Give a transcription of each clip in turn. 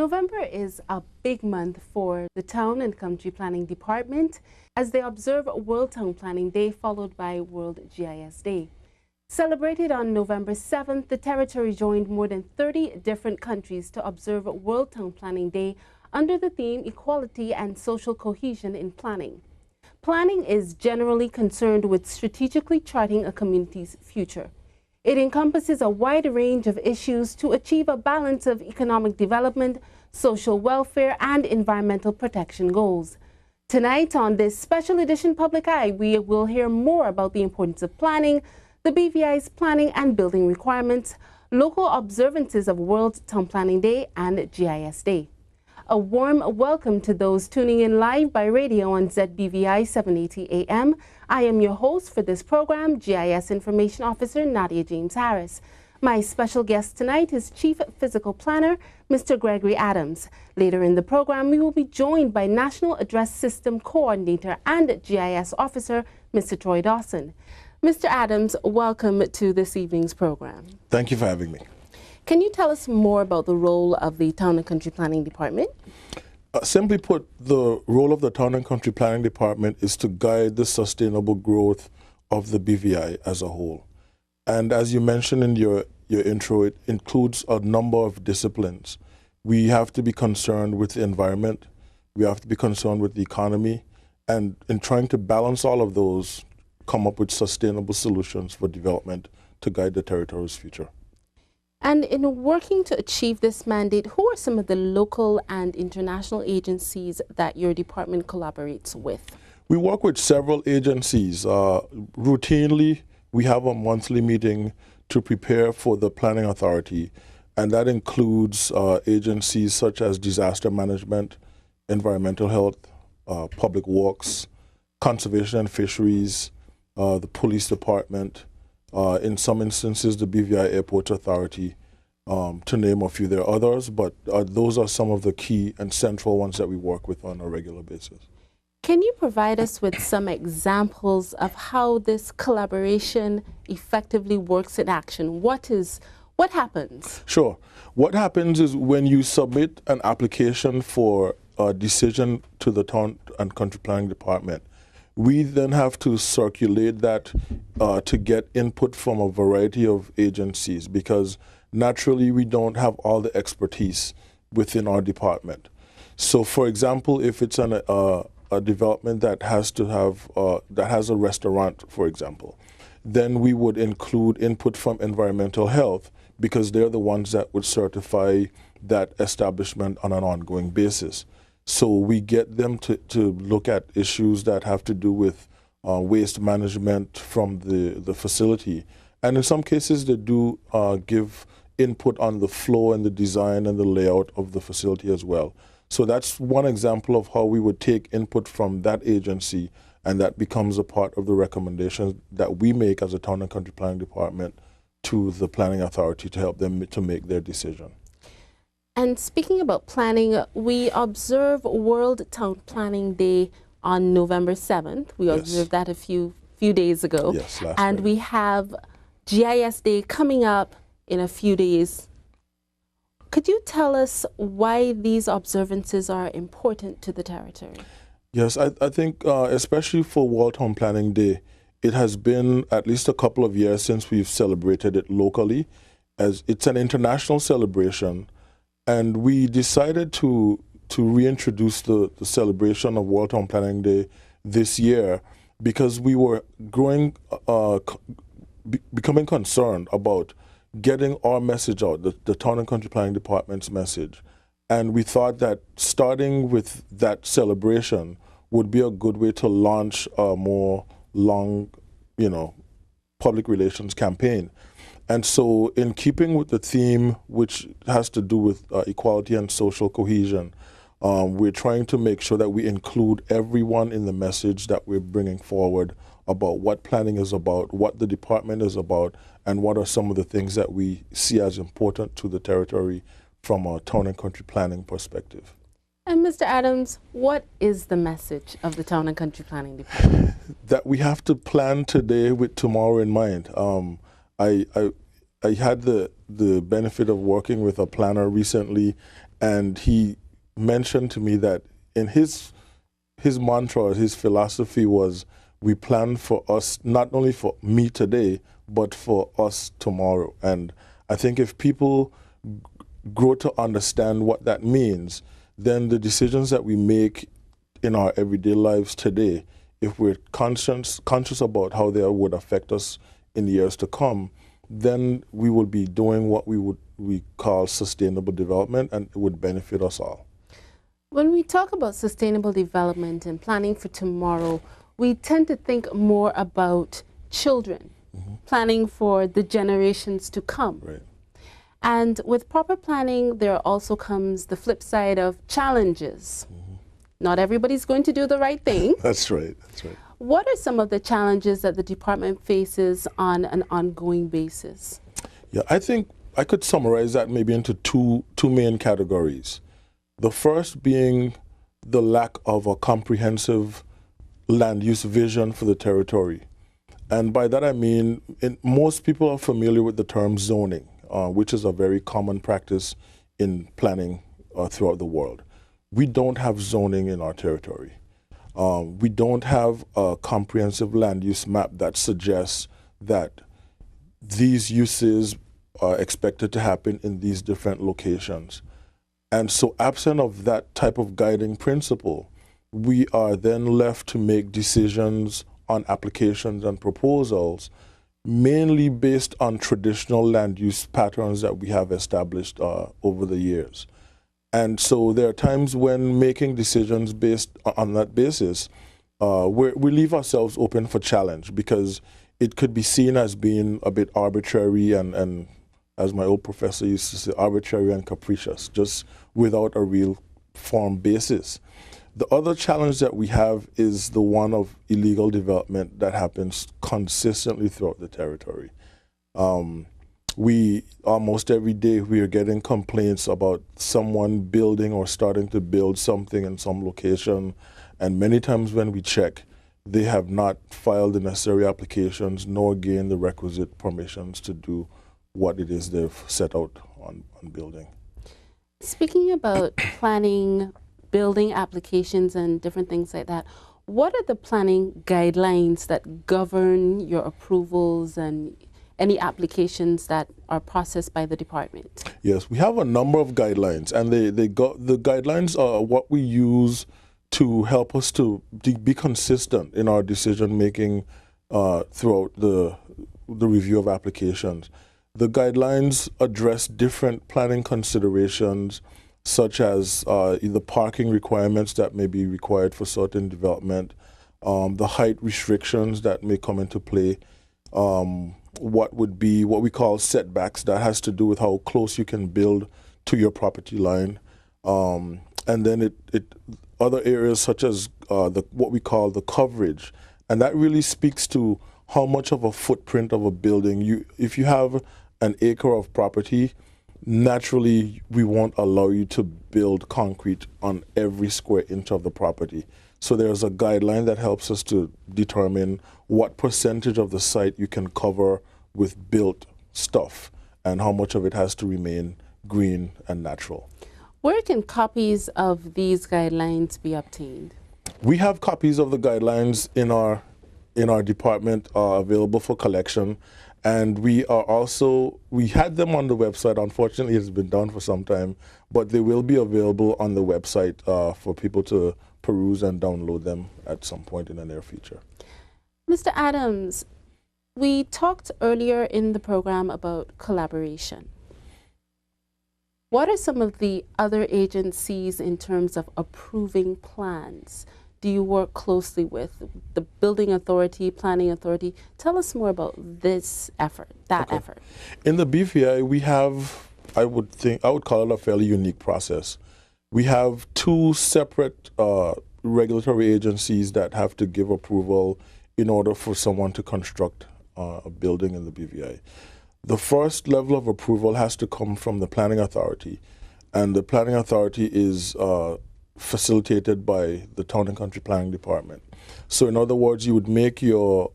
November is a big month for the Town and Country Planning Department as they observe World Town Planning Day followed by World GIS Day. Celebrated on November 7th, the territory joined more than 30 different countries to observe World Town Planning Day under the theme Equality and Social Cohesion in Planning. Planning is generally concerned with strategically charting a community's future. It encompasses a wide range of issues to achieve a balance of economic development, social welfare, and environmental protection goals. Tonight on this special edition Public Eye, we will hear more about the importance of planning, the BVI's planning and building requirements, local observances of World Town Planning Day and GIS Day. A warm welcome to those tuning in live by radio on ZBVI 780 AM. I am your host for this program, GIS Information Officer Nadia James Harris. My special guest tonight is Chief Physical Planner, Mr. Gregory Adams. Later in the program, we will be joined by National Address System Coordinator and GIS Officer, Mr. Troy Dawson. Mr. Adams, welcome to this evening's program. Thank you for having me. Can you tell us more about the role of the Town and Country Planning Department? Simply put, the role of the Town and Country Planning Department is to guide the sustainable growth of the BVI as a whole. And as you mentioned in your intro, it includes a number of disciplines. We have to be concerned with the environment, we have to be concerned with the economy, and in trying to balance all of those, come up with sustainable solutions for development to guide the territory's future. And in working to achieve this mandate, who are some of the local and international agencies that your department collaborates with? We work with several agencies. Routinely, we have a monthly meeting to prepare for the Planning Authority, and that includes agencies such as disaster management, environmental health, public works, conservation and fisheries, the police department, in some instances, the BVI Airport Authority, to name a few. There are others, but those are some of the key and central ones that we work with on a regular basis. Can you provide us with some examples of how this collaboration effectively works in action? What happens? Sure. What happens is when you submit an application for a decision to the Town and Country Planning Department, we then have to circulate that to get input from a variety of agencies, because naturally we don't have all the expertise within our department. So, for example, if it's a development that has to have that has a restaurant, for example, then we would include input from environmental health, because they're the ones that would certify that establishment on an ongoing basis. So we get them to look at issues that have to do with waste management from the facility. And in some cases, they do give input on the flow and the design and the layout of the facility as well. So that's one example of how we would take input from that agency, and that becomes a part of the recommendations that we make as a Town and Country Planning Department to the Planning Authority to help them to make their decision. And speaking about planning, we observe World Town Planning Day on November 7th. We observed that a few days ago. Yes, last and Friday. We have GIS Day coming up in a few days. Could you tell us why these observances are important to the territory? Yes, I think especially for World Town Planning Day, it has been at least a couple of years since we've celebrated it locally, as it's an international celebration. And we decided to reintroduce the celebration of World Town Planning Day this year because we were becoming concerned about getting our message out, the Town and Country Planning Department's message. And we thought that starting with that celebration would be a good way to launch a more long, public relations campaign. And so in keeping with the theme, which has to do with equality and social cohesion, we're trying to make sure that we include everyone in the message that we're bringing forward about what planning is about, what the department is about, and what are some of the things that we see as important to the territory from a Town and Country Planning perspective. And Mr. Adams, what is the message of the Town and Country Planning Department? That we have to plan today with tomorrow in mind. I had the benefit of working with a planner recently, and he mentioned to me that in his mantra, his philosophy was, we plan for us, not only for me today, but for us tomorrow. And I think if people grow to understand what that means, then the decisions that we make in our everyday lives today, if we're conscious about how they would affect us in the years to come, then we will be doing what we call sustainable development, and it would benefit us all. When we talk about sustainable development and planning for tomorrow, we tend to think more about children, planning for the generations to come. Right. And with proper planning, there also comes the flip side of challenges. Not everybody's going to do the right thing. That's right. That's right. What are some of the challenges that the department faces on an ongoing basis? Yeah, I think I could summarize that maybe into two main categories. The first being the lack of a comprehensive land use vision for the territory. And by that I mean, most people are familiar with the term zoning, which is a very common practice in planning throughout the world. We don't have zoning in our territory. We don't have a comprehensive land use map that suggests that these uses are expected to happen in these different locations. And so absent of that type of guiding principle, we are then left to make decisions on applications and proposals, mainly based on traditional land use patterns that we have established over the years. And so there are times when making decisions based on that basis, we leave ourselves open for challenge, because it could be seen as being a bit arbitrary and as my old professor used to say, arbitrary and capricious, just without a real firm basis. The other challenge that we have is the one of illegal development that happens consistently throughout the territory. We almost every day we are getting complaints about someone building or starting to build something in some location, and many times when we check, they have not filed the necessary applications nor gained the requisite permissions to do what it is they've set out on building. Speaking about planning, building applications and different things like that, what are the planning guidelines that govern your approvals and any applications that are processed by the department? Yes, we have a number of guidelines, and the guidelines are what we use to help us to be consistent in our decision making throughout the review of applications. The guidelines address different planning considerations, such as the parking requirements that may be required for certain development, the height restrictions that may come into play, what would be what we call setbacks, that has to do with how close you can build to your property line, and then other areas such as what we call the coverage, and that really speaks to how much of a footprint of a building if you have an acre of property, naturally we won't allow you to build concrete on every square inch of the property. So there's a guideline that helps us to determine what percentage of the site you can cover with built stuff and how much of it has to remain green and natural. Where can copies of these guidelines be obtained? We have copies of the guidelines in our department available for collection, and we had them on the website. Unfortunately, it's been down for some time, but they will be available on the website for people to peruse and download them at some point in the near future. Mr. Adams, we talked earlier in the program about collaboration. What are some of the other agencies in terms of approving plans? Do you work closely with the Building Authority, Planning Authority? Tell us more about this effort, effort. In the BVI, we have, I would call it a fairly unique process. We have two separate regulatory agencies that have to give approval in order for someone to construct a building in the BVI. The first level of approval has to come from the Planning Authority, and the Planning Authority is facilitated by the Town and Country Planning Department. So in other words, you would make your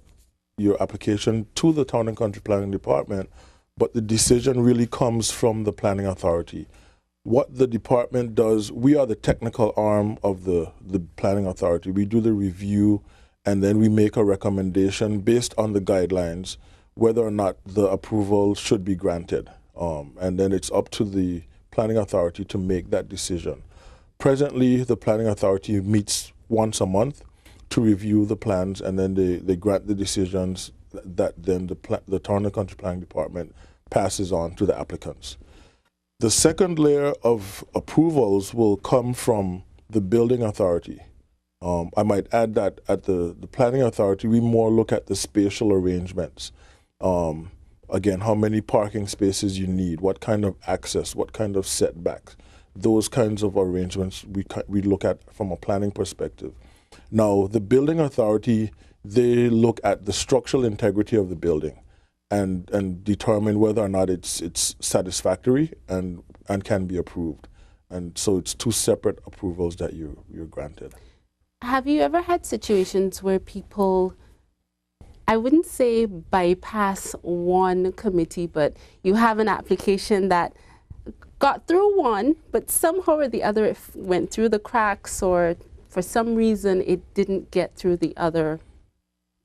application to the Town and Country Planning Department, but the decision really comes from the Planning Authority. What the department does, we are the technical arm of the planning authority. We do the review, and then we make a recommendation based on the guidelines whether or not the approval should be granted. And then it's up to the planning authority to make that decision. Presently, the planning authority meets once a month to review the plans, and then they grant the decisions that then the Town and Country Planning Department passes on to the applicants. The second layer of approvals will come from the building authority. I might add that at the planning authority, we more look at the spatial arrangements. Again, how many parking spaces you need, what kind of access, what kind of setbacks, those kinds of arrangements we look at from a planning perspective. Now, the building authority, they look at the structural integrity of the building and determine whether or not it's satisfactory and can be approved. And so it's two separate approvals that you're granted. Have you ever had situations where people, I wouldn't say bypass one committee, but you have an application that got through one, but somehow or the other it went through the cracks, or for some reason it didn't get through the other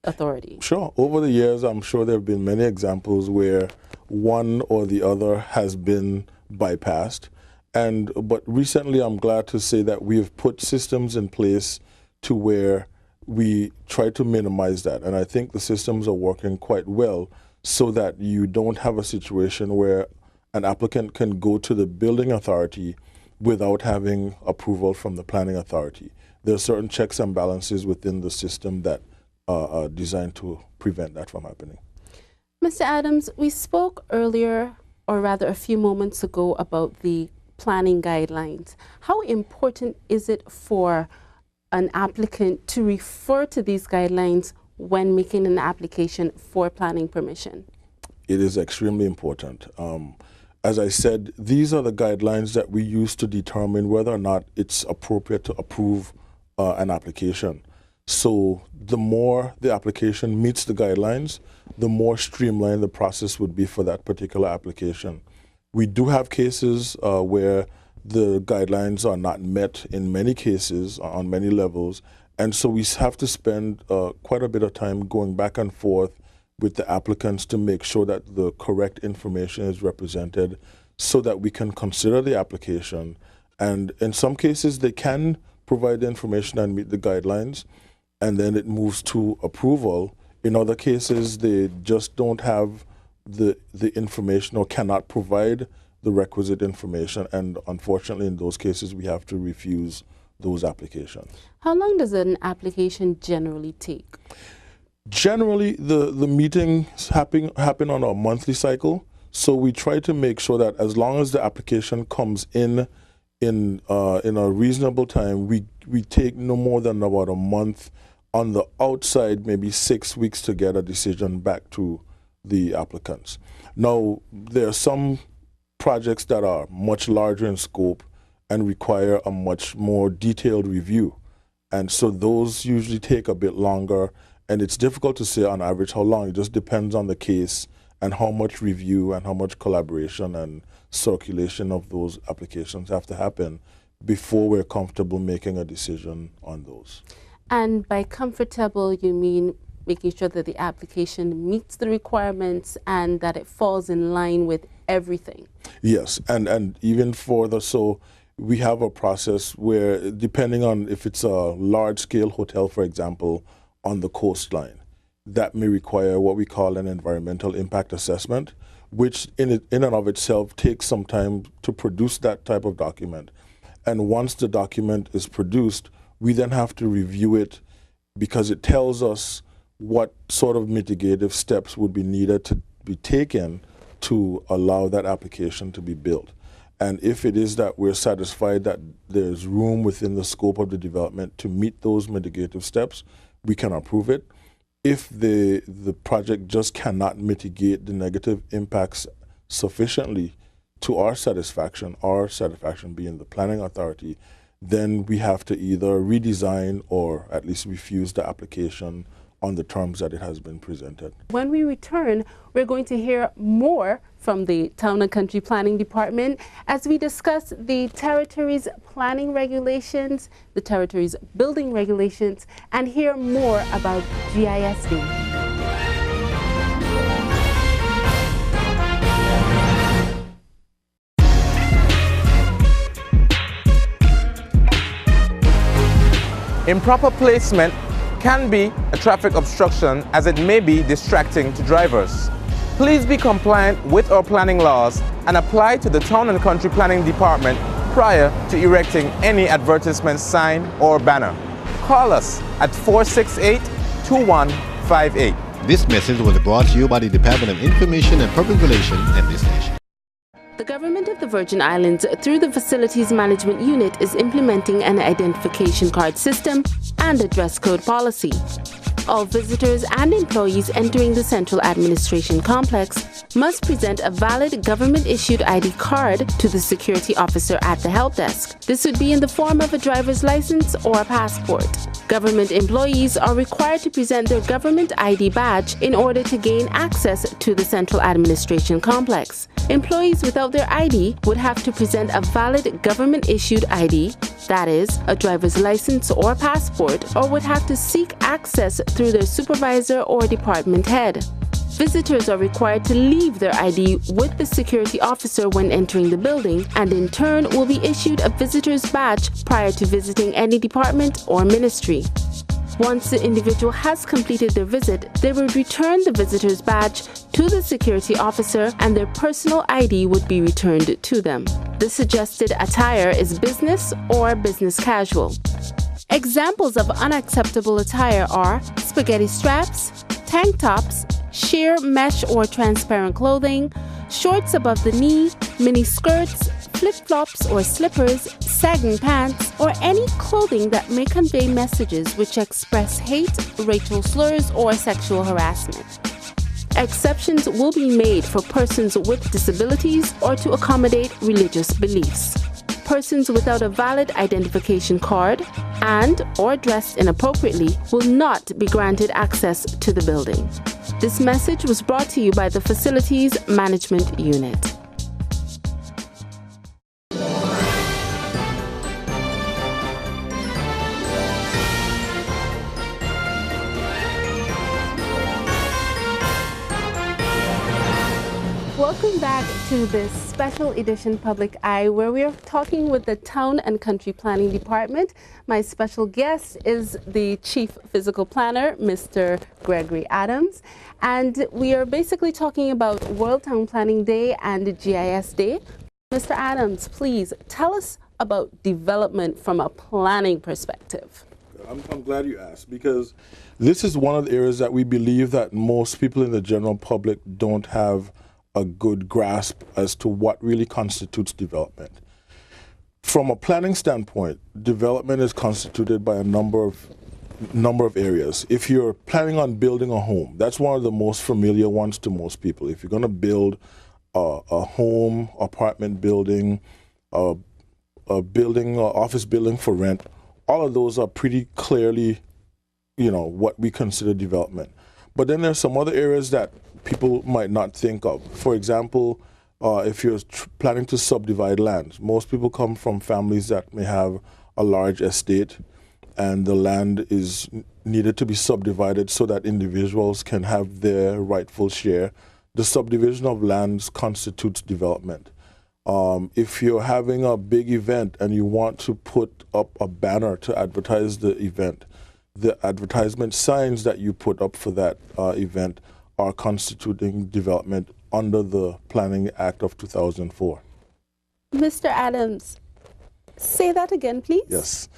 authority? Sure. Over the years, I'm sure there have been many examples where one or the other has been bypassed. But recently, I'm glad to say that we have put systems in place to where we try to minimize that. And I think the systems are working quite well so that you don't have a situation where an applicant can go to the building authority without having approval from the planning authority. There are certain checks and balances within the system that are designed to prevent that from happening. Mr. Adams, we spoke earlier, or rather a few moments ago, about the planning guidelines. How important is it for an applicant to refer to these guidelines when making an application for planning permission? It is extremely important. As I said, these are the guidelines that we use to determine whether or not it's appropriate to approve an application. So the more the application meets the guidelines, the more streamlined the process would be for that particular application. We do have cases where the guidelines are not met in many cases on many levels, and so we have to spend quite a bit of time going back and forth with the applicants to make sure that the correct information is represented so that we can consider the application. And in some cases, they can provide the information and meet the guidelines, and then it moves to approval. In other cases, they just don't have the information or cannot provide the requisite information, and unfortunately in those cases we have to refuse those applications. How long does an application generally take? Generally, the meetings happen on a monthly cycle, so we try to make sure that as long as the application comes in a reasonable time, we take no more than about a month, on the outside maybe 6 weeks, to get a decision back to the applicants. Now, there are some projects that are much larger in scope and require a much more detailed review, and so those usually take a bit longer, and it's difficult to say on average how long. It just depends on the case and how much review and how much collaboration and circulation of those applications have to happen before we're comfortable making a decision on those. And by comfortable, you mean making sure that the application meets the requirements and that it falls in line with everything? Yes, and even further, so we have a process where, depending on if it's a large-scale hotel, for example, on the coastline, that may require what we call an environmental impact assessment, which in and of itself takes some time to produce that type of document. And once the document is produced, we then have to review it because it tells us what sort of mitigative steps would be needed to be taken to allow that application to be built. And if it is that we're satisfied that there's room within the scope of the development to meet those mitigative steps, we can approve it. If the project just cannot mitigate the negative impacts sufficiently to our satisfaction being the planning authority, then we have to either redesign or at least refuse the application on the terms that it has been presented. When we return, we're going to hear more from the Town and Country Planning Department as we discuss the territory's planning regulations, the territory's building regulations, and hear more about GISD. Improper placement can be a traffic obstruction as it may be distracting to drivers. Please be compliant with our planning laws and apply to the Town and Country Planning Department prior to erecting any advertisement sign or banner. Call us at 468-2158. This message was brought to you by the Department of Information and Public Relations and this nation. The Government of the Virgin Islands, through the Facilities Management Unit, is implementing an identification card system and a dress code policy. All visitors and employees entering the Central Administration Complex must present a valid government-issued ID card to the security officer at the help desk. This would be in the form of a driver's license or a passport. Government employees are required to present their government ID badge in order to gain access to the Central Administration Complex. Employees without their ID would have to present a valid government-issued ID, that is, a driver's license or passport, or would have to seek access through their supervisor or department head. Visitors are required to leave their ID with the security officer when entering the building, and in turn will be issued a visitor's badge prior to visiting any department or ministry. Once the individual has completed their visit, they would return the visitor's badge to the security officer and their personal ID would be returned to them. The suggested attire is business or business casual. Examples of unacceptable attire are spaghetti straps, tank tops, sheer mesh or transparent clothing, shorts above the knee, mini skirts, flip-flops or slippers, sagging pants, or any clothing that may convey messages which express hate, racial slurs, or sexual harassment. Exceptions will be made for persons with disabilities or to accommodate religious beliefs. Persons without a valid identification card and/or dressed inappropriately will not be granted access to the building. This message was brought to you by the Facilities Management Unit. Welcome back to this special edition Public Eye, where we are talking with the Town and Country Planning Department. My special guest is the Chief Physical Planner, Mr. Gregory Adams, and we are basically talking about World Town Planning Day and GIS Day. Mr. Adams, please tell us about development from a planning perspective. I'm glad you asked, because this is one of the areas that we believe that most people in the general public don't have a good grasp as to what really constitutes development. From a planning standpoint, development is constituted by a number of areas. If you're planning on building a home, that's one of the most familiar ones to most people. If you're going to build a home, apartment building, a building, office building for rent, all of those are pretty clearly, what we consider development. But then there's some other areas that people might not think of. For example, if you're planning to subdivide land, most people come from families that may have a large estate and the land is needed to be subdivided so that individuals can have their rightful share. The subdivision of lands constitutes development. If you're having a big event and you want to put up a banner to advertise the event, the advertisement signs that you put up for that event are constituting development under the Planning Act of 2004. Mr. Adams, say that again, please. Yes.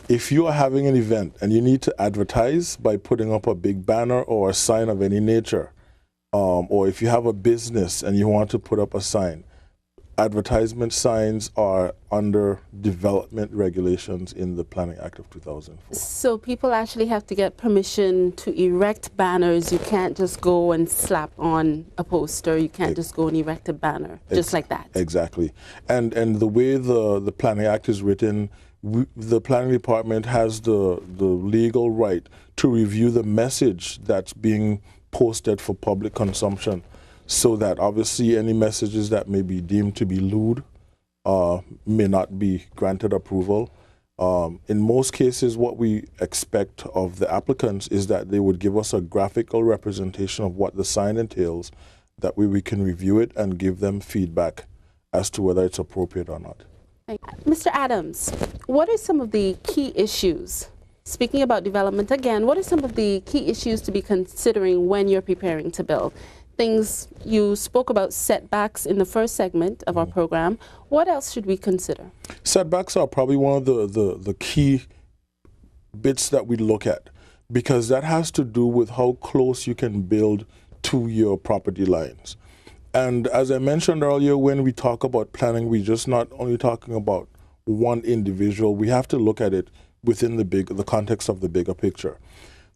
If you are having an event and you need to advertise by putting up a big banner or a sign of any nature, or if you have a business and you want to put up a sign, advertisement signs are under development regulations in the Planning Act of 2004. So people actually have to get permission to erect banners. You can't just go and slap on a poster. You can't just go and erect a banner just like that. Exactly. And the way the Planning Act is written, the planning department has the legal right to review the message that's being posted for public consumption, so that obviously any messages that may be deemed to be lewd may not be granted approval. In most cases, what we expect of the applicants is that they would give us a graphical representation of what the sign entails. That way we can review it and give them feedback as to whether it's appropriate or not. Mr. Adams, what are some of the key issues? Speaking about development again, what are some of the key issues to be considering when you're preparing to build? Things you spoke about setbacks in the first segment of our program. What else should we consider? Setbacks are probably one of the key bits that we look at, because that has to do with how close you can build to your property lines. And as I mentioned earlier, when we talk about planning, we're just not only talking about one individual. We have to look at it within the context of the bigger picture.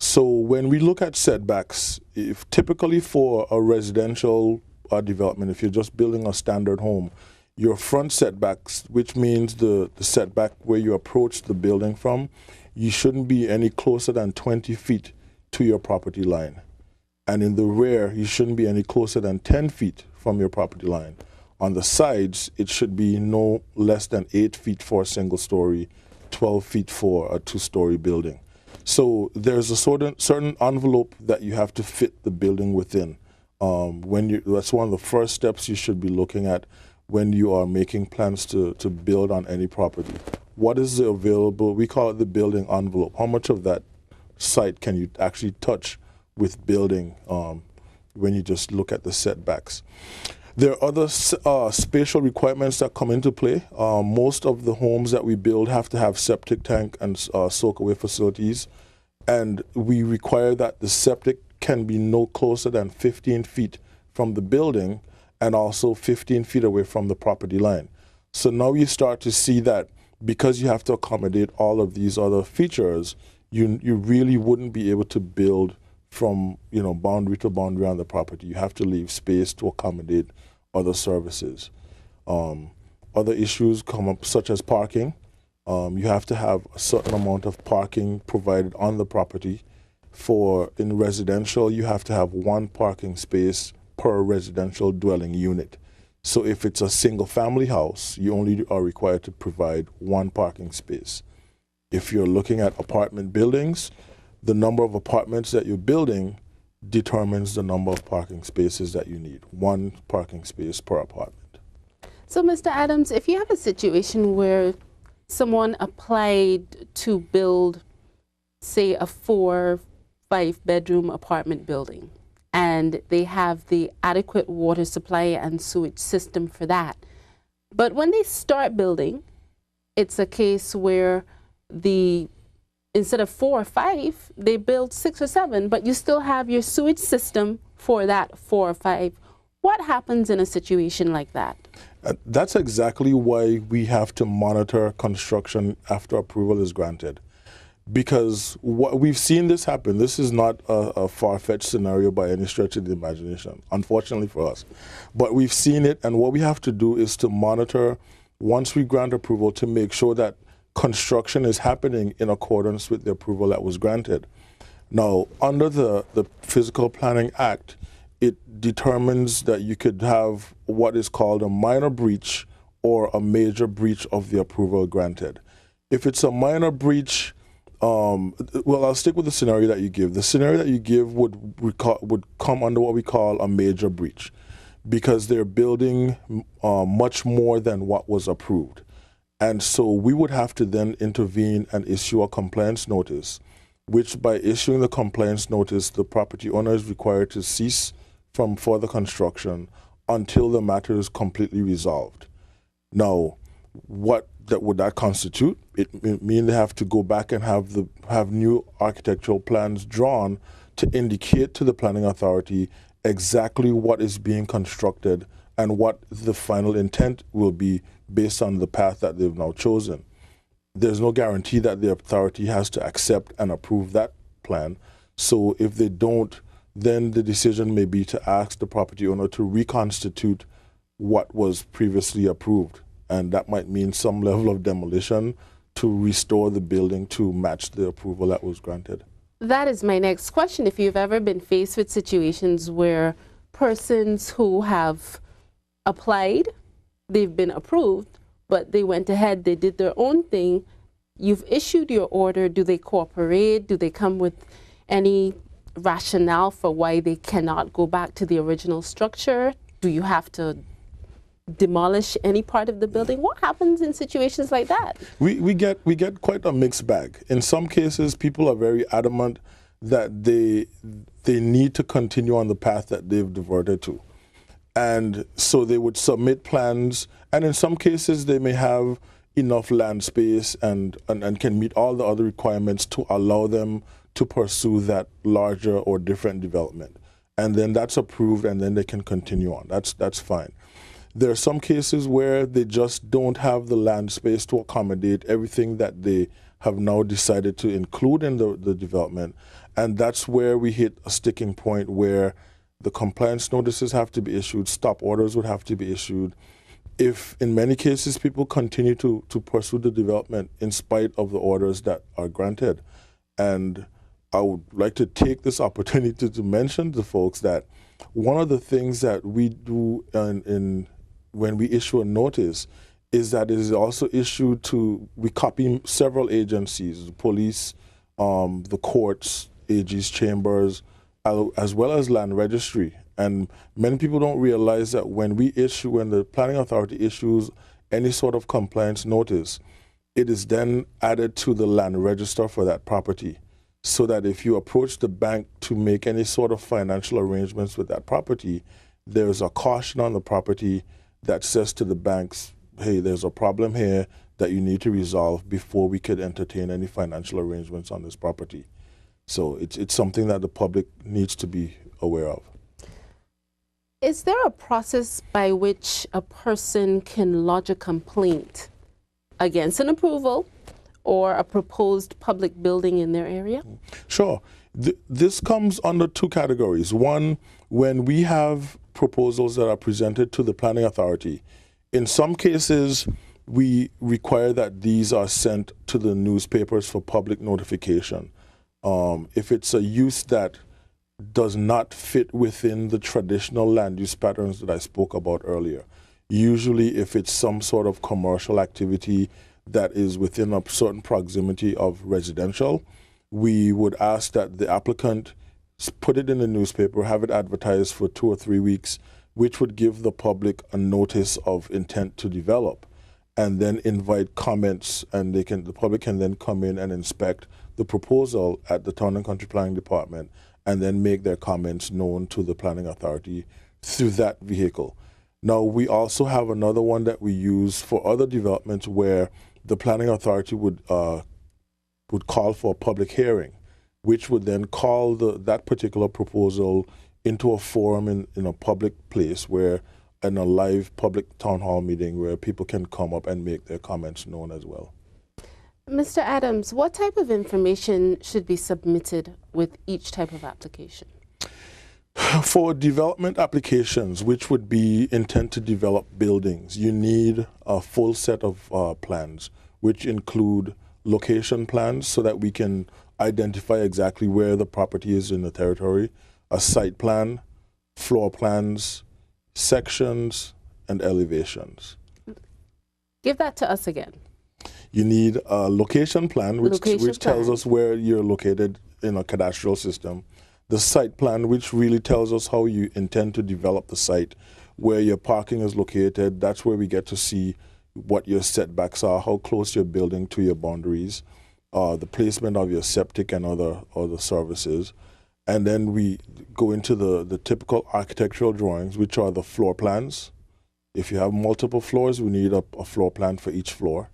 So when we look at setbacks, if typically for a residential development, if you're just building a standard home, your front setbacks, which means the setback where you approach the building from, you shouldn't be any closer than 20 feet to your property line. And in the rear, you shouldn't be any closer than 10 feet from your property line. On the sides, it should be no less than 8 feet for a single story, 12 feet for a two-story building. So there's a certain envelope that you have to fit the building within. That's one of the first steps you should be looking at when you are making plans to build on any property. What is the available, we call it the building envelope. How much of that site can you actually touch with building when you just look at the setbacks? There are other spatial requirements that come into play. Most of the homes that we build have to have septic tank and soak-away facilities, and we require that the septic can be no closer than 15 feet from the building and also 15 feet away from the property line. So now you start to see that because you have to accommodate all of these other features, you really wouldn't be able to build from boundary to boundary on the property. You have to leave space to accommodate other services. Other issues come up, such as parking. You have to have a certain amount of parking provided on the property. In residential, you have to have one parking space per residential dwelling unit. So if it's a single family house, you only are required to provide one parking space. If you're looking at apartment buildings, the number of apartments that you're building determines the number of parking spaces that you need. One parking space per apartment. So, Mr. Adams, if you have a situation where someone applied to build, say, a 4-5 bedroom apartment building, and they have the adequate water supply and sewage system for that, but when they start building, it's a case where instead of 4 or 5, they build 6 or 7, but you still have your sewage system for that 4 or 5. What happens in a situation like that? That's exactly why we have to monitor construction after approval is granted. Because we've seen this happen. This is not a far-fetched scenario by any stretch of the imagination, unfortunately for us. But we've seen it, and what we have to do is to monitor, once we grant approval, to make sure that construction is happening in accordance with the approval that was granted. Now, under the Physical Planning Act, it determines that you could have what is called a minor breach or a major breach of the approval granted. If it's a minor breach, well, I'll stick with the scenario that you give. The scenario that you give would come under what we call a major breach, because they're building much more than what was approved. And so we would have to then intervene and issue a compliance notice, which by issuing the compliance notice, the property owner is required to cease from further construction until the matter is completely resolved. Now, would that constitute? It mean they have to go back and have new architectural plans drawn to indicate to the planning authority exactly what is being constructed and what the final intent will be based on the path that they've now chosen. There's no guarantee that the authority has to accept and approve that plan. So if they don't, then the decision may be to ask the property owner to reconstitute what was previously approved. And that might mean some level of demolition restore the building to match the approval that was granted. That is my next question. If you've ever been faced with situations where persons who have applied, they've been approved, but they went ahead, they did their own thing, you've issued your order, do they cooperate? Do they come with any rationale for why they cannot go back to the original structure? Do you have to demolish any part of the building? What happens in situations like that? We get quite a mixed bag. In some cases, people are very adamant that they need to continue on the path that they've diverted to. And so they would submit plans, and in some cases they may have enough land space and can meet all the other requirements to allow them to pursue that larger or different development. And then that's approved, and then they can continue on. That's fine. There are some cases where they just don't have the land space to accommodate everything that they have now decided to include in the development. And that's where we hit a sticking point where the compliance notices have to be issued, stop orders would have to be issued. If in many cases people continue to pursue the development in spite of the orders that are granted. And I would like to take this opportunity to mention to folks that one of the things that we do when we issue a notice is that it is also issued to, we copy several agencies, the police, the courts, AG's chambers, as well as land registry. And many people don't realize that when the planning authority issues any sort of compliance notice, it is then added to the land register for that property. So that if you approach the bank to make any sort of financial arrangements with that property, there's a caution on the property that says to the banks, hey, there's a problem here that you need to resolve before we could entertain any financial arrangements on this property. So it's something that the public needs to be aware of. Is there a process by which a person can lodge a complaint against an approval or a proposed public building in their area? Sure. This comes under two categories. One, when we have proposals that are presented to the planning authority, in some cases, we require that these are sent to the newspapers for public notification. If it's a use that does not fit within the traditional land use patterns that I spoke about earlier, usually if it's some sort of commercial activity that is within a certain proximity of residential, we would ask that the applicant put it in the newspaper, have it advertised for 2 or 3 weeks, which would give the public a notice of intent to develop, and then invite comments, and the public can then come in and inspect the proposal at the Town and Country Planning Department, and then make their comments known to the planning authority through that vehicle. Now, we also have another one that we use for other developments where the planning authority would call for a public hearing, which would then call that particular proposal into a forum in a public place in a live public town hall meeting where people can come up and make their comments known as well. Mr. Adams, what type of information should be submitted with each type of application? For development applications, which would be intent to develop buildings, you need a full set of plans, which include location plans so that we can identify exactly where the property is in the territory, a site plan, floor plans, sections, and elevations. Give that to us again. You need a location plan, which tells us where you're located in a cadastral system. The site plan, which really tells us how you intend to develop the site, where your parking is located. That's where we get to see what your setbacks are, how close you're building to your boundaries, the placement of your septic and other services. And then we go into the typical architectural drawings, which are the floor plans. If you have multiple floors, we need a floor plan for each floor.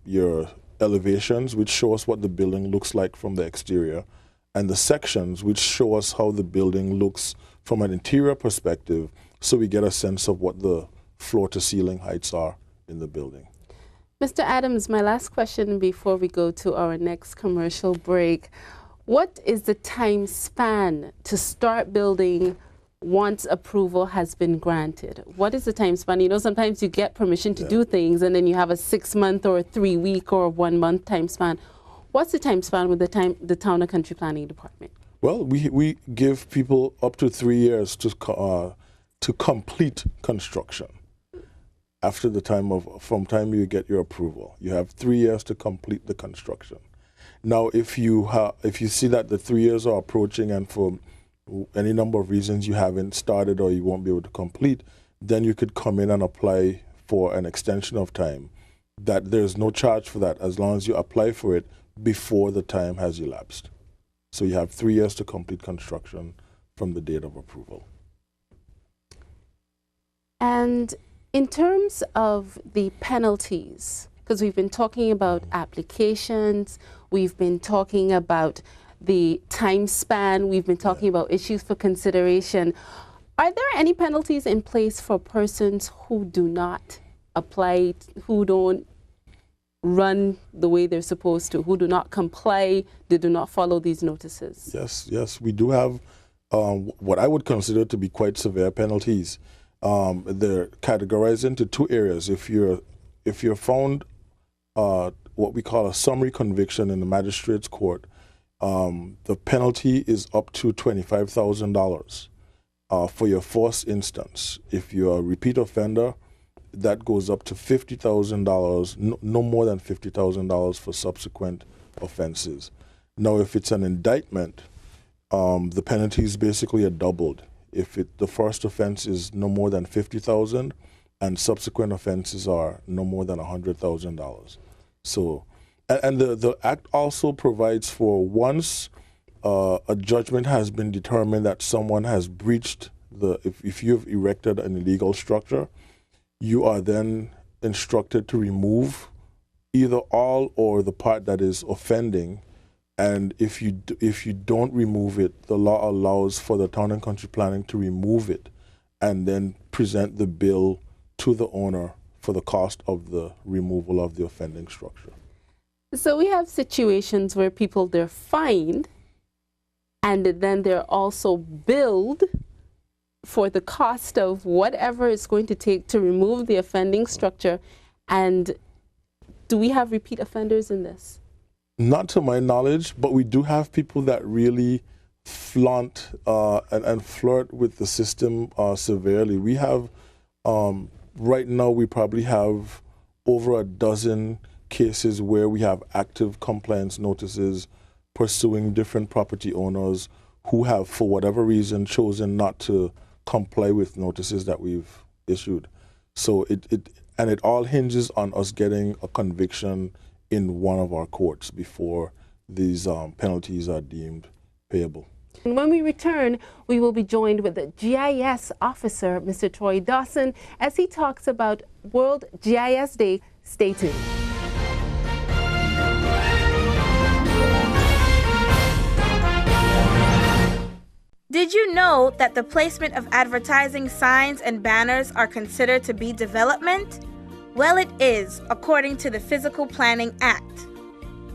Your elevations, which show us what the building looks like from the exterior, and the sections, which show us how the building looks from an interior perspective, so we get a sense of what the floor-to-ceiling heights are in the building. Mr. Adams, my last question before we go to our next commercial break. What is the time span to start building once approval has been granted? What is the time span? You know, sometimes you get permission to do things and then you have a 6-month or a 3-week or a 1-month time span. What's the time span with the Town and Country Planning Department? Well, we give people up to 3 years to complete construction. After the from time you get your approval, you have 3 years to complete the construction. Now, if you see that the 3 years are approaching and for any number of reasons you haven't started or you won't be able to complete, then you could come in and apply for an extension of time. That there's no charge for that as long as you apply for it before the time has elapsed. So you have 3 years to complete construction from the date of approval. And in terms of the penalties, because we've been talking about applications, we've been talking about the time span, we've been talking about issues for consideration. Are there any penalties in place for persons who do not apply, who don't run the way they're supposed to, who do not comply, they do not follow these notices? Yes, we do have what I would consider to be quite severe penalties. They're categorized into 2 areas. If you're found what we call a summary conviction in the magistrate's court, the penalty is up to $25,000 for your first instance. If you're a repeat offender, that goes up to $50,000, no more than $50,000 for subsequent offenses. Now, if it's an indictment, the penalties basically are doubled. If the first offense is no more than $50,000 and subsequent offenses are no more than $100,000. So, and the Act also provides for once a judgment has been determined that someone has breached if you've erected an illegal structure, you are then instructed to remove either all or the part that is offending. And if you don't remove it, the law allows for the Town and Country Planning to remove it and then present the bill to the owner for the cost of the removal of the offending structure. So we have situations where they're fined and then they're also billed for the cost of whatever it's going to take to remove the offending structure. And do we have repeat offenders in this? Not to my knowledge, but we do have people that really flaunt and flirt with the system severely. We have, right now, we probably have over a dozen cases where we have active compliance notices pursuing different property owners who have, for whatever reason, chosen not to comply with notices that we've issued. So it all hinges on us getting a conviction in one of our courts before these penalties are deemed payable. And when we return, we will be joined with the GIS officer, Mr. Troy Dawson, as he talks about World GIS Day. Stay tuned. Did you know that the placement of advertising signs and banners are considered to be development? Well, it is, according to the Physical Planning Act.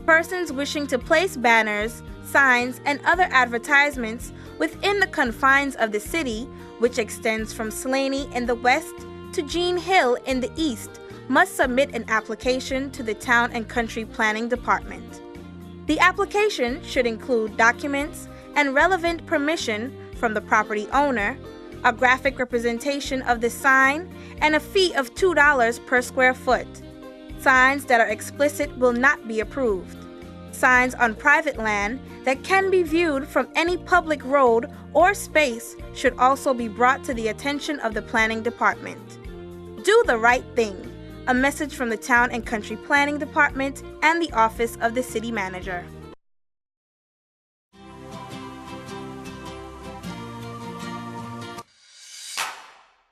Persons wishing to place banners, signs, and other advertisements within the confines of the city, which extends from Slaney in the west to Jean Hill in the east, must submit an application to the Town and Country Planning Department. The application should include documents and relevant permission from the property owner, a graphic representation of the sign, and a fee of $2 per square foot. Signs that are explicit will not be approved. Signs on private land that can be viewed from any public road or space should also be brought to the attention of the Planning Department. Do the right thing. A message from the Town and Country Planning Department and the Office of the City Manager.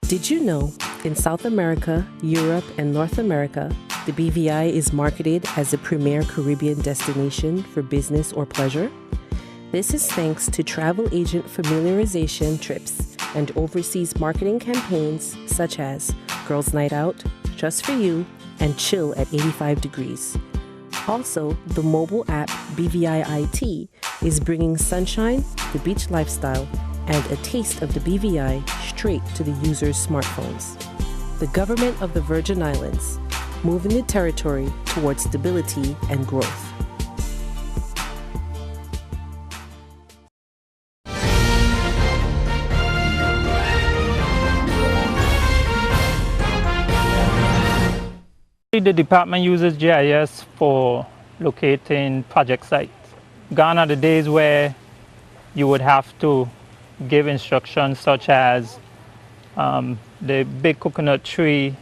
Did you know, in South America, Europe, and North America, the BVI is marketed as a premier Caribbean destination for business or pleasure? This is thanks to travel agent familiarization trips and overseas marketing campaigns such as Girls Night Out, Just For You, and Chill at 85 Degrees. Also, the mobile app BVI IT is bringing sunshine, the beach lifestyle, and a taste of the BVI straight to the users' smartphones. The government of the Virgin Islands, moving the territory towards stability and growth. The department uses GIS for locating project sites. Gone are the days where you would have to give instructions such as the big coconut tree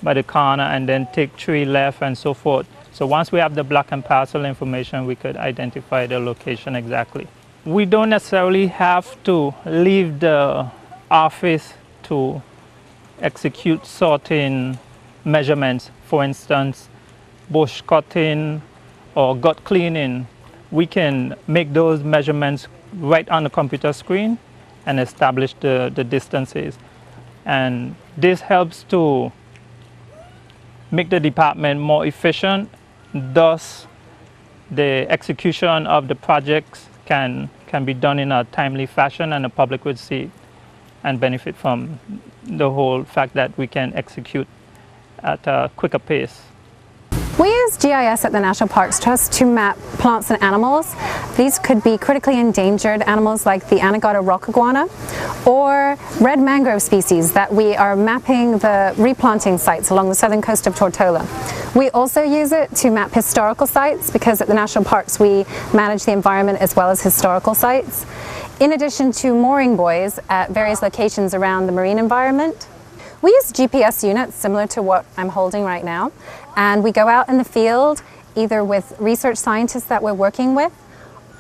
by the corner and then take tree left and so forth. So once we have the block and parcel information, we could identify the location exactly. We don't necessarily have to leave the office to execute certain measurements. For instance, bush cutting or gut cleaning, we can make those measurements right on the computer screen and establish the distances. And this helps to make the department more efficient. Thus, the execution of the projects can be done in a timely fashion, and the public would see and benefit from the whole fact that we can execute at a quicker pace. We use GIS at the National Parks Trust to map plants and animals. These could be critically endangered animals like the Anegada rock iguana or red mangrove species that we are mapping the replanting sites along the southern coast of Tortola. We also use it to map historical sites because at the National Parks we manage the environment as well as historical sites, in addition to mooring buoys at various locations around the marine environment. We use GPS units similar to what I'm holding right now, and we go out in the field either with research scientists that we're working with,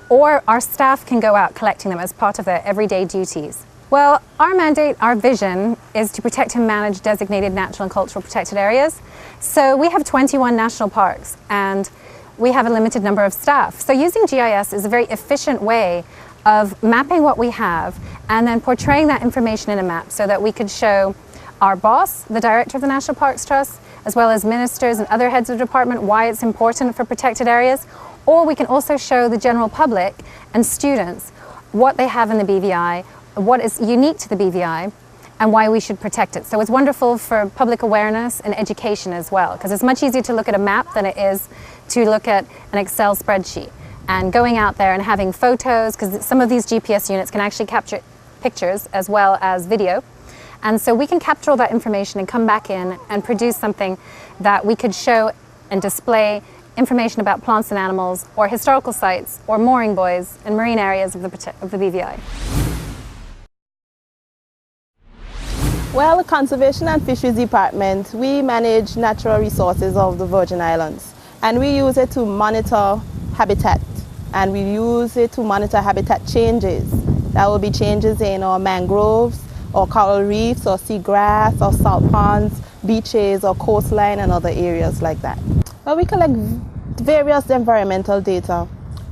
or our staff can go out collecting them as part of their everyday duties. Well, our mandate, our vision, is to protect and manage designated natural and cultural protected areas. So we have 21 national parks and we have a limited number of staff. So using GIS is a very efficient way of mapping what we have and then portraying that information in a map so that we could show our boss, the director of the National Parks Trust, as well as ministers and other heads of department why it's important for protected areas, or we can also show the general public and students what they have in the BVI, what is unique to the BVI, and why we should protect it. So it's wonderful for public awareness and education as well, because it's much easier to look at a map than it is to look at an Excel spreadsheet. And going out there and having photos, because some of these GPS units can actually capture pictures as well as video. And so we can capture all that information and come back in and produce something that we could show and display information about plants and animals or historical sites or mooring buoys and marine areas of the BVI. Well, the Conservation and Fisheries Department, we manage natural resources of the Virgin Islands, and we use it to monitor habitat, and we use it to monitor habitat changes. That will be changes in our mangroves, or coral reefs, or seagrass, or salt ponds, beaches, or coastline, and other areas like that. Well, we collect various environmental data.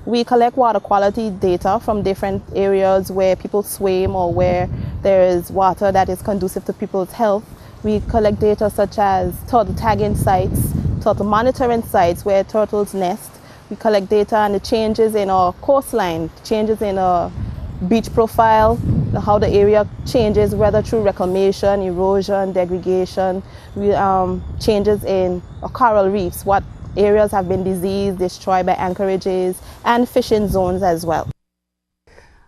We collect water quality data from different areas where people swim or where there is water that is conducive to people's health. We collect data such as turtle tagging sites, turtle monitoring sites where turtles nest. We collect data on the changes in our coastline, changes in our beach profile, how the area changes, whether through reclamation, erosion, degradation, changes in coral reefs, what areas have been diseased, destroyed by anchorages, and fishing zones as well.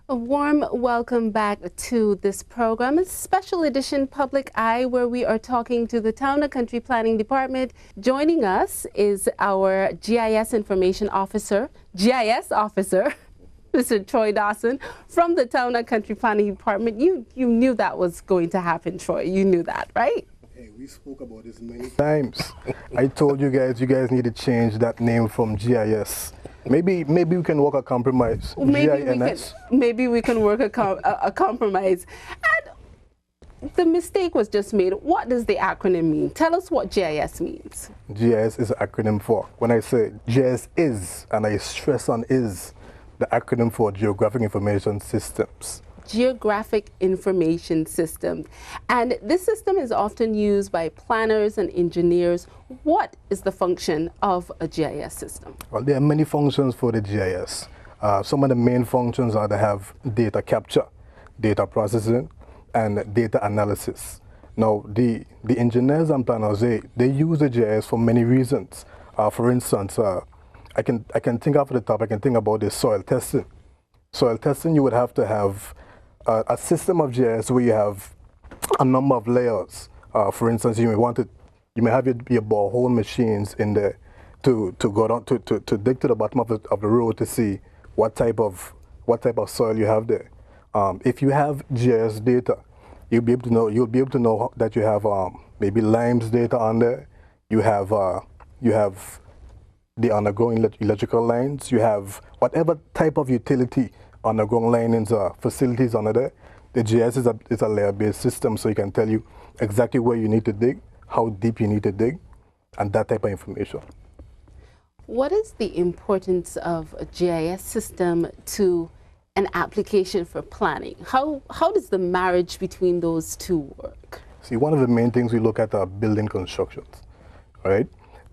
A warm welcome back to this program, a special edition Public Eye, where we are talking to the Town and Country Planning Department. Joining us is our GIS Information Officer, GIS Officer, Mr. Troy Dawson from the Town and Country Planning Department. You knew that was going to happen, Troy. You knew that, right? Hey, we spoke about this many times. I told you guys need to change that name from GIS. Maybe we can work a compromise. Maybe we can work a compromise. And the mistake was just made. What does the acronym mean? Tell us what GIS means. GIS is an acronym for, when I say GIS is, and I stress on is, the acronym for Geographic Information Systems. Geographic Information System. And this system is often used by planners and engineers. What is the function of a GIS system? Well, there are many functions for the GIS. Some of the main functions are to have data capture. data processing, and data analysis. Now, the engineers and planners, they use the GIS for many reasons. For instance, I can think off the top, I can think about the soil testing. Soil testing, you would have to have a system of GIS where you have a number of layers. For instance, you may have your borehole machines in there to go down to dig to the bottom of the road to see what type of soil you have there. If you have GIS data, you'll be able to know that you have maybe limes data on there. You have the underground electrical lines. You have whatever type of utility underground linings or facilities under there. The GIS is a layer-based system, so it can tell you exactly where you need to dig, how deep you need to dig, and that type of information. What is the importance of a GIS system to an application for planning? How does the marriage between those two work? See, one of the main things we look at are building constructions, right?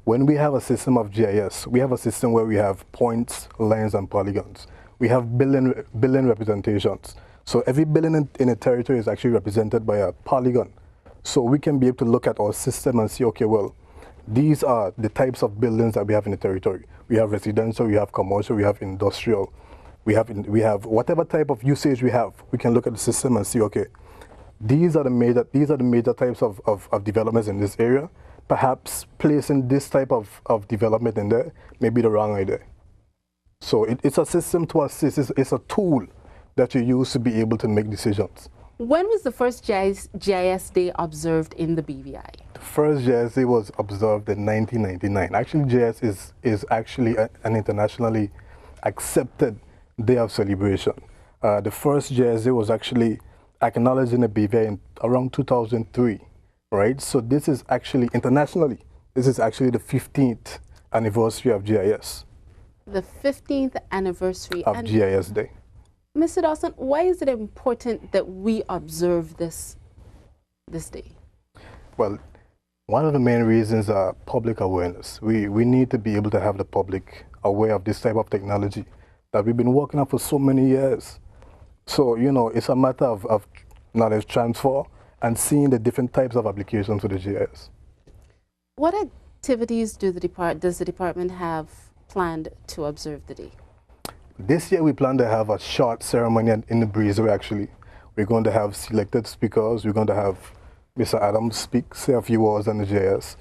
When we have a system of GIS, we have a system where we have points, lines, and polygons. We have building representations. So every building in a territory is actually represented by a polygon. So we can be able to look at our system and see, okay, well, these are the types of buildings that we have in the territory. We have residential, we have commercial, we have industrial, we have whatever type of usage we have. We can look at the system and see, okay, these are the major types of developments in this area. Perhaps placing this type of development in there may be the wrong idea. So it's a system to assist. It's a tool that you use to be able to make decisions. When was the first GIS Day observed in the BVI? The first GIS Day was observed in 1999. Actually, GIS is actually an internationally accepted day of celebration. The first GIS Day was actually acknowledged in the BVI in around 2003, right? So this is actually, internationally, this is actually the 15th anniversary of GIS. The 15th anniversary of GIS Day. Mr. Dawson, why is it important that we observe this day? Well, one of the main reasons are public awareness. We need to be able to have the public aware of this type of technology that we've been working on for so many years. So, you know, it's a matter of knowledge transfer and seeing the different types of applications for the GIS. What activities does the department have planned to observe the day? This year we plan to have a short ceremony in the breezeway. Actually, we're going to have selected speakers. We're going to have Mr. Adams say a few words on the GIS.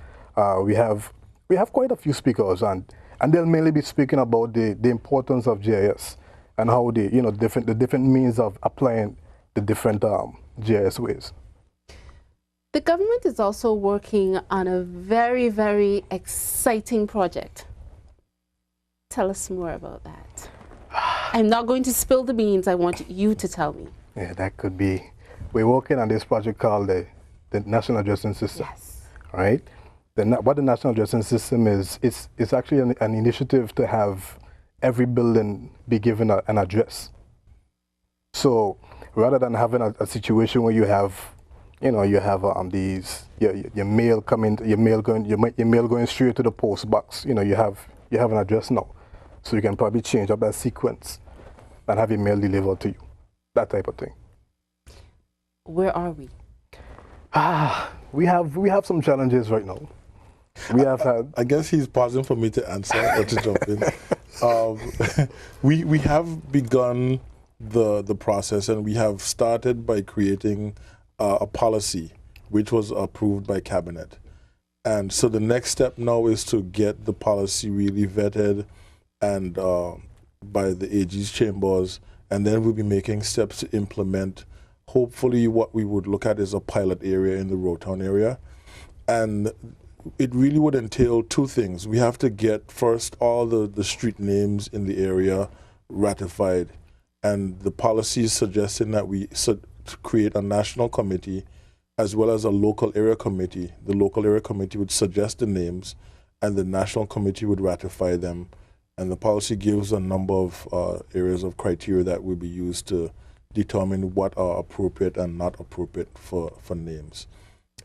We have quite a few speakers, and they'll mainly be speaking about the importance of GIS and how the different means of applying the different GIS ways. The government is also working on a very, very exciting project. Tell us more about that. I'm not going to spill the beans. I want you to tell me. Yeah, that could be. We're working on this project called the National Addressing System. Yes. Right? What the National Addressing System is, it's actually an initiative to have every building be given an address. So rather than having a situation where you have your mail coming, your mail going straight to the post box. You have an address now. So you can probably change up that sequence and have your mail delivered to you, that type of thing. Where are we? We have some challenges right now. We have had. I guess he's pausing for me to answer or to jump in. We have begun the process, and we have started by creating a policy which was approved by Cabinet. And so the next step now is to get the policy really vetted and by the AG's chambers, and then we'll be making steps to implement. Hopefully what we would look at is a pilot area in the Rotown area. And it really would entail two things. We have to get first all the street names in the area ratified. And the policy is suggesting that we create a national committee as well as a local area committee. The local area committee would suggest the names and the national committee would ratify them. And the policy gives a number of areas of criteria that will be used to determine what are appropriate and not appropriate for names.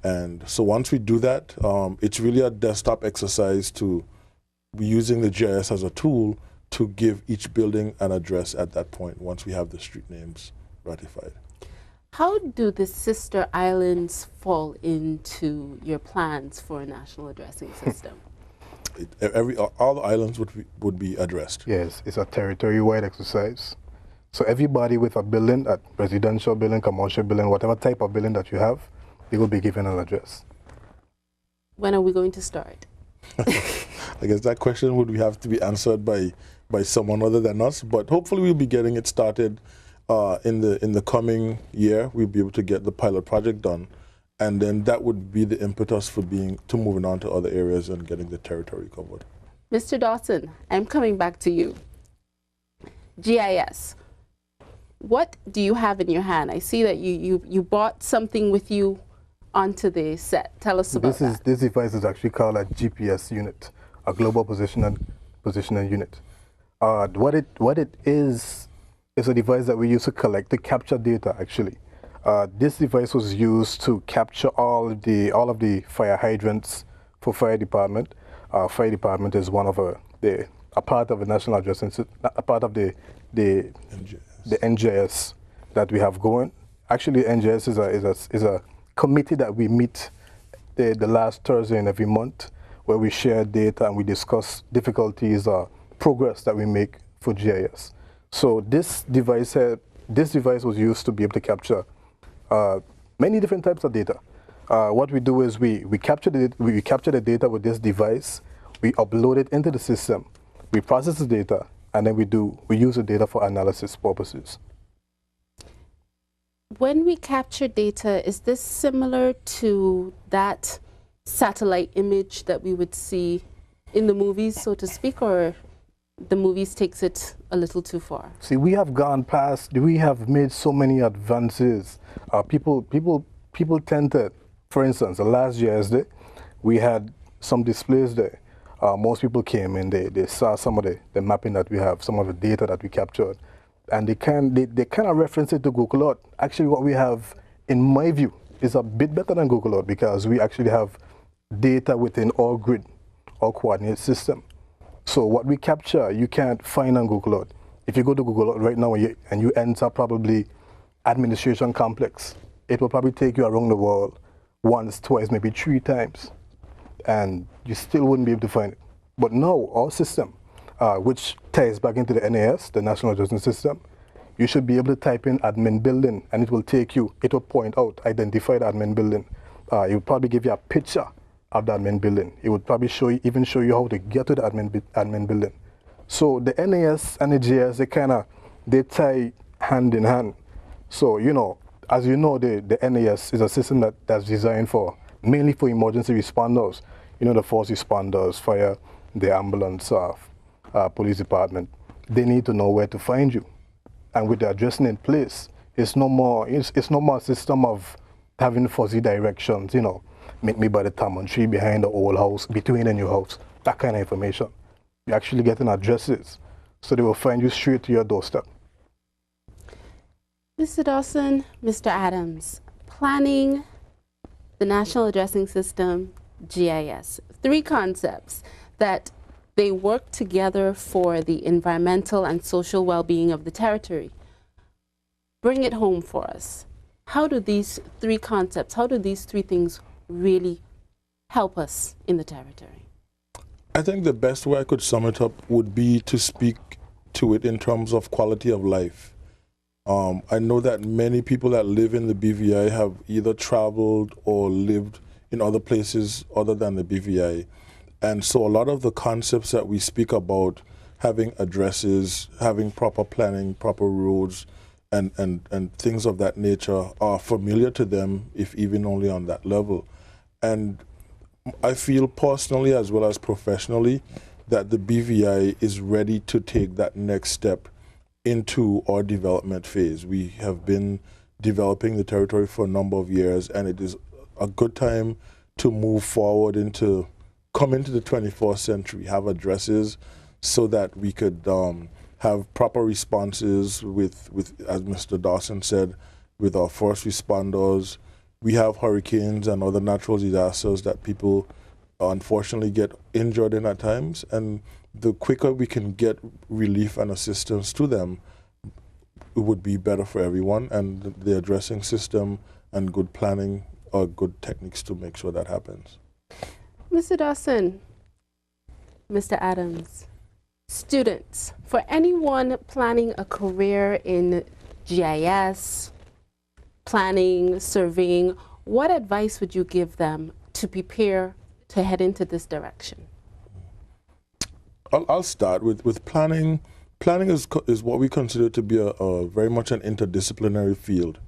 And so once we do that, it's really a desktop exercise to be using the GIS as a tool to give each building an address at that point once we have the street names ratified. How do the sister islands fall into your plans for a national addressing system? All the islands would be addressed. Yes, it's a territory-wide exercise. So everybody with a building, a residential building, commercial building, whatever type of building that you have, they will be given an address. When are we going to start? I guess that question would have to be answered by someone other than us, but hopefully we'll be getting it started in the coming year. We'll be able to get the pilot project done, and then that would be the impetus for moving on to other areas and getting the territory covered. Mr. Dawson, I'm coming back to you. GIS. What do you have in your hand? I see that you bought something with you onto the set. Tell us about that. This device is actually called a GPS unit, a global positioning unit. What it is a device that we use to capture data. Actually, this device was used to capture all of the fire hydrants for fire department. Fire department is one of a part of the national addressing, a part of the NGIS that we have going. Actually, NGIS is a committee that we meet the last Thursday in every month, where we share data and we discuss difficulties or progress that we make for GIS. So this device was used to be able to capture many different types of data. What we do is we capture the data with this device, we upload it into the system, we process the data, and then we use the data for analysis purposes. When we capture data, is this similar to that satellite image that we would see in the movies, so to speak, or the movies takes it a little too far? See, we have made so many advances. People tend to, for instance, the last GIS day, we had some displays there. Most people came in, they saw some of the mapping that we have, some of the data that we captured, and they kind of reference it to Google Earth. Actually, what we have, in my view, is a bit better than Google Earth, because we actually have data within our grid, our coordinate system. So what we capture, you can't find on Google Earth. If you go to Google Earth right now and you enter probably administration complex, it will probably take you around the world once, twice, maybe 3 times, and you still wouldn't be able to find it. But now, our system, which ties back into the NAS, the National Addressing System, you should be able to type in admin building, and it will point out, identify the admin building. It will probably give you a picture of the admin building. It would probably even show you how to get to the admin building. So the NAS and the GIS, they tie hand in hand. So, as you know, the NAS is a system that's designed mainly for emergency responders. The first responders, fire, the ambulance, police department. They need to know where to find you. And with the addressing in place, it's no more a system of having fuzzy directions, meet me by the Taman tree behind the old house, between the new house, that kind of information. You're actually getting addresses, so they will find you straight to your doorstep. Mr. Dawson, Mr. Adams, planning the National Addressing System, GIS, 3 concepts that they work together for the environmental and social well-being of the territory. Bring it home for us. How do these 3 concepts, how do these 3 things really help us in the territory? I think the best way I could sum it up would be to speak to it in terms of quality of life. I know that many people that live in the BVI have either traveled or lived in other places other than the BVI. And so a lot of the concepts that we speak about, having addresses, having proper planning, proper roads, and things of that nature are familiar to them, if even only on that level. And I feel personally as well as professionally that the BVI is ready to take that next step into our development phase. We have been developing the territory for a number of years, and it is a good time to move forward come into the 21st century, have addresses so that we could have proper responses with, as Mr. Dawson said, with our first responders. We have hurricanes and other natural disasters that people unfortunately get injured in at times, and the quicker we can get relief and assistance to them, it would be better for everyone, and the addressing system and good planning are good techniques to make sure that happens. Mr. Dawson, Mr. Adams, students, for anyone planning a career in GIS, planning, surveying, what advice would you give them to prepare to head into this direction? I'll start with planning. Planning is what we consider to be a very much an interdisciplinary field.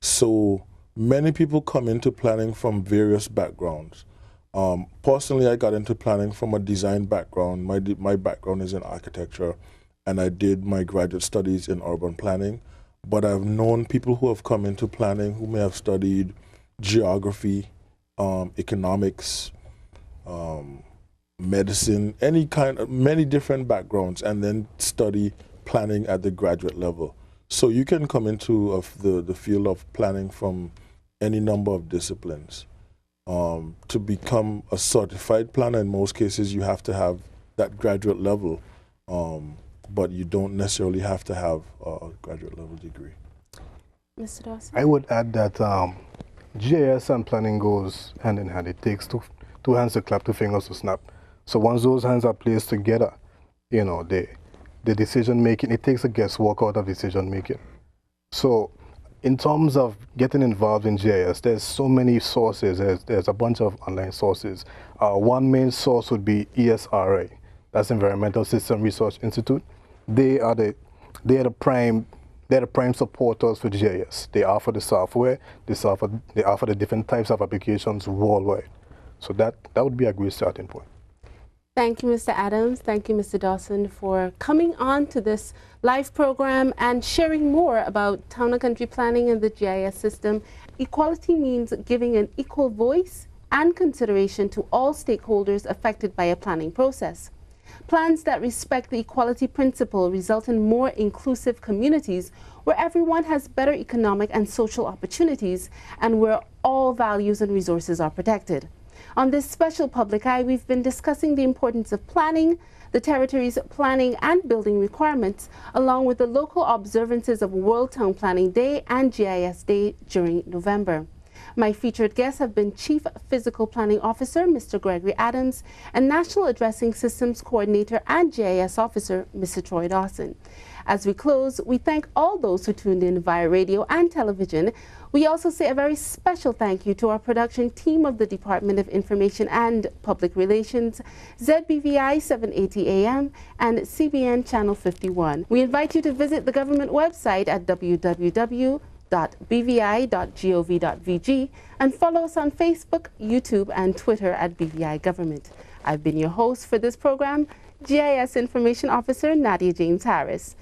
So many people come into planning from various backgrounds. Personally, I got into planning from a design background. My background is in architecture, and I did my graduate studies in urban planning. But I've known people who have come into planning who may have studied geography, economics, medicine, many different backgrounds, and then study planning at the graduate level. So you can come into the field of planning from any number of disciplines. To become a certified planner, in most cases, you have to have that graduate level, but you don't necessarily have to have a graduate level degree. Mr. Dawson? I would add that GIS and planning goes hand in hand. It takes two hands to clap, two fingers to snap. So once those hands are placed together, you know, the decision making, it takes the guesswork out of decision making. So in terms of getting involved in GIS, there's so many sources. There's a bunch of online sources. One main source would be ESRI. That's Environmental System Research Institute. They are the prime supporters for GIS. They offer the software. They offer the different types of applications worldwide. So that would be a great starting point. Thank you, Mr. Adams. Thank you, Mr. Dawson, for coming on to this live program and sharing more about town and country planning and the GIS system. Equality means giving an equal voice and consideration to all stakeholders affected by a planning process. Plans that respect the equality principle result in more inclusive communities where everyone has better economic and social opportunities and where all values and resources are protected. On this special Public Eye, we've been discussing the importance of planning, the territory's planning and building requirements, along with the local observances of World Town Planning Day and GIS Day during November. My featured guests have been Chief Physical Planning Officer, Mr. Gregory Adams, and National Addressing Systems Coordinator and GIS Officer, Mr. Troy Dawson. As we close, we thank all those who tuned in via radio and television. We also say a very special thank you to our production team of the Department of Information and Public Relations, ZBVI 780 AM and CBN Channel 51. We invite you to visit the government website at www.bvi.gov.vg and follow us on Facebook, YouTube, and Twitter at BVI Government. I've been your host for this program, GIS Information Officer Nadia James Harris.